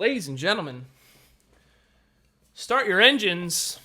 Ladies and gentlemen, start your engines.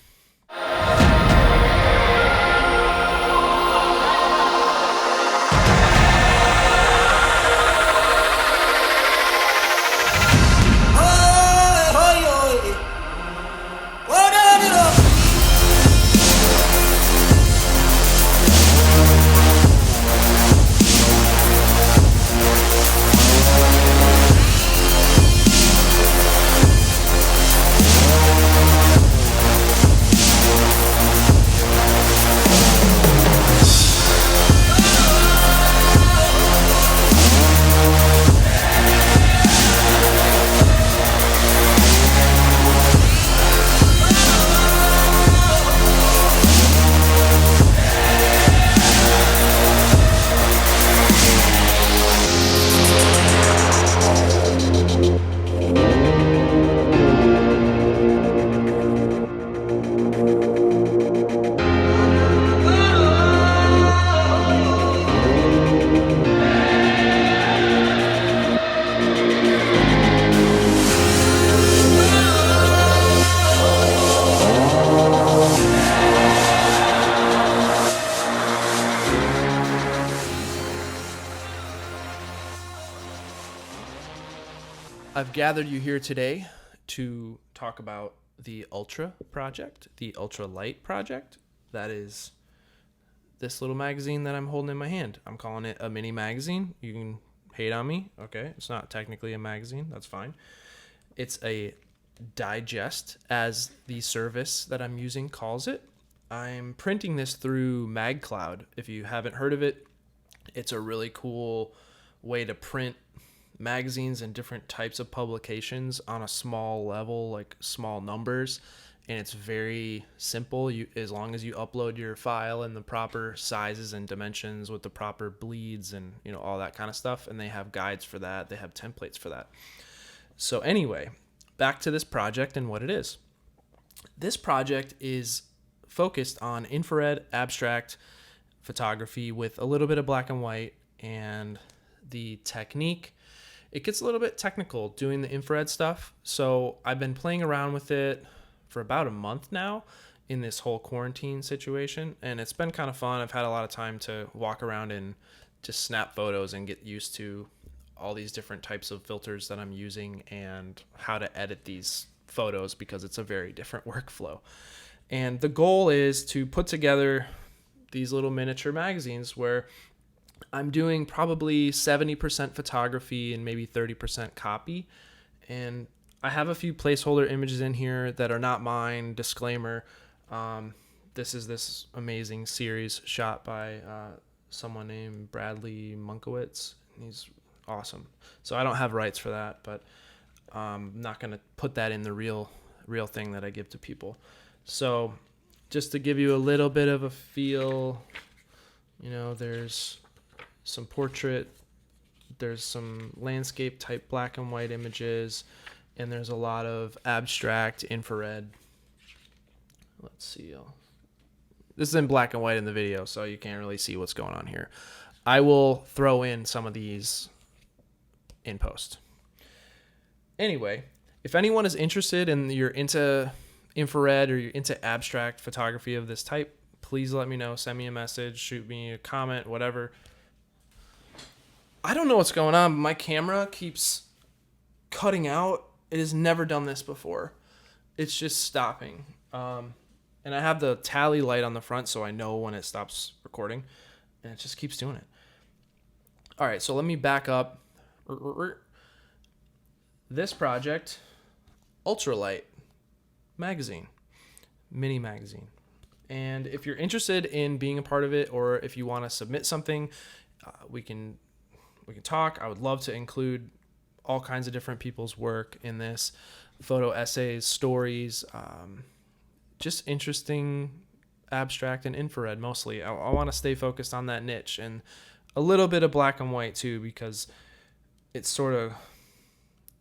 I've gathered you here today to talk about the Ultra project, the ultraLight project. That is this little magazine that I'm holding in my hand. I'm calling it a mini magazine. You can hate on me. Okay, it's not technically a magazine. That's fine. It's a digest, as the service that I'm using calls it. I'm printing this through MagCloud. If you haven't heard of it, it's a really cool way to print magazines and different types of publications on a small level, like small numbers, and it's very simple. As long as you upload your file in the proper sizes and dimensions with the proper bleeds and all that kind of stuff, and they have guides for that, they have templates for that. So anyway, back to this project and what it is. This project is focused on infrared abstract photography with a little bit of black and white, and the technique, it gets a little bit technical doing the infrared stuff. So I've been playing around with it for about a month now in this whole quarantine situation, and it's been kind of fun. I've had a lot of time to walk around and just snap photos and get used to all these different types of filters that I'm using and how to edit these photos, because it's a very different workflow. And the goal is to put together these little miniature magazines where I'm doing probably 70% photography and maybe 30% copy. And I have a few placeholder images in here that are not mine. Disclaimer, this is this amazing series shot by someone named Bradley Munkowitz. He's awesome. So I don't have rights for that, but I'm not going to put that in the real thing that I give to people. So just to give you a little bit of a feel, there's some portrait, there's some landscape type black and white images, and there's a lot of abstract infrared. Let's see. This is in black and white in the video, so you can't really see what's going on here. I will throw in some of these in post. Anyway, if anyone is interested and you're into infrared or you're into abstract photography of this type, please let me know. Send me a message, shoot me a comment, whatever. I don't know what's going on, but my camera keeps cutting out. It has never done this before. It's just stopping. And I have the tally light on the front, so I know when it stops recording. And it just keeps doing it. All right, so let me back up. This project, ultraLight magazine, mini magazine. And if you're interested in being a part of it, or if you want to submit something, we can talk. I would love to include all kinds of different people's work in this. Photo essays, stories, just interesting abstract and infrared mostly. I want to stay focused on that niche, and a little bit of black and white too, because it's sort of,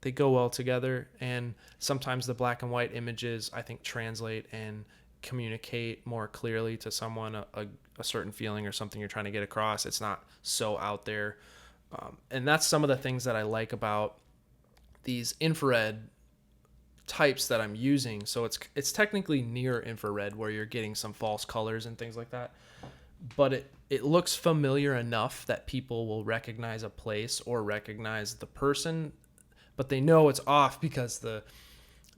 they go well together, and sometimes the black and white images, I think, translate and communicate more clearly to someone a certain feeling or something you're trying to get across. It's not so out there. And that's some of the things that I like about these infrared types that I'm using. So it's technically near infrared where you're getting some false colors and things like that. But it looks familiar enough that people will recognize a place or recognize the person, but they know it's off because the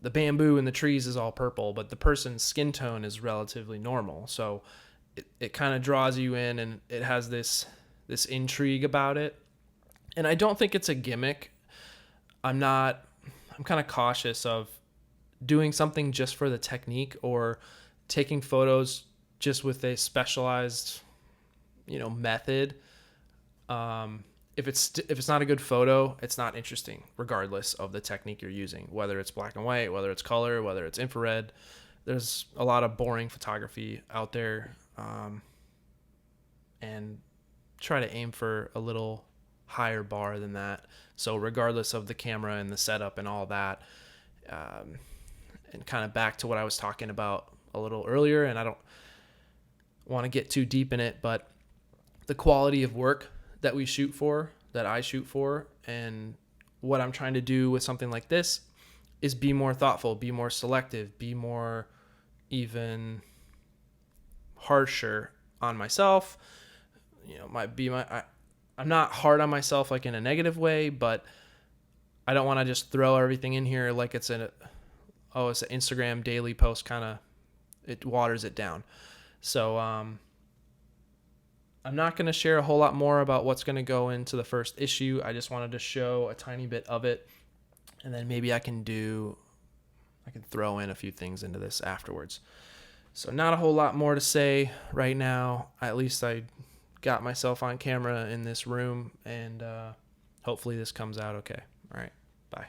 bamboo and the trees is all purple, but the person's skin tone is relatively normal. So it kind of draws you in, and it has this intrigue about it. And I don't think it's a gimmick. I'm kind of cautious of doing something just for the technique or taking photos just with a specialized, method. If it's not a good photo, it's not interesting, regardless of the technique you're using, whether it's black and white, whether it's color, whether it's infrared. There's a lot of boring photography out there, and try to aim for a little higher bar than that. So regardless of the camera and the setup and all that, and kind of back to what I was talking about a little earlier, and I don't want to get too deep in it, but the quality of work that we shoot for, that I shoot for, and what I'm trying to do with something like this is be more thoughtful, be more selective, be more even harsher on myself. I'm not hard on myself like in a negative way, but I don't want to just throw everything in here like it's an Instagram daily post, kind of, it waters it down. So I'm not going to share a whole lot more about what's going to go into the first issue. I just wanted to show a tiny bit of it, and then maybe I can throw in a few things into this afterwards. So not a whole lot more to say right now. At least I got myself on camera in this room, and hopefully this comes out okay. All right, bye.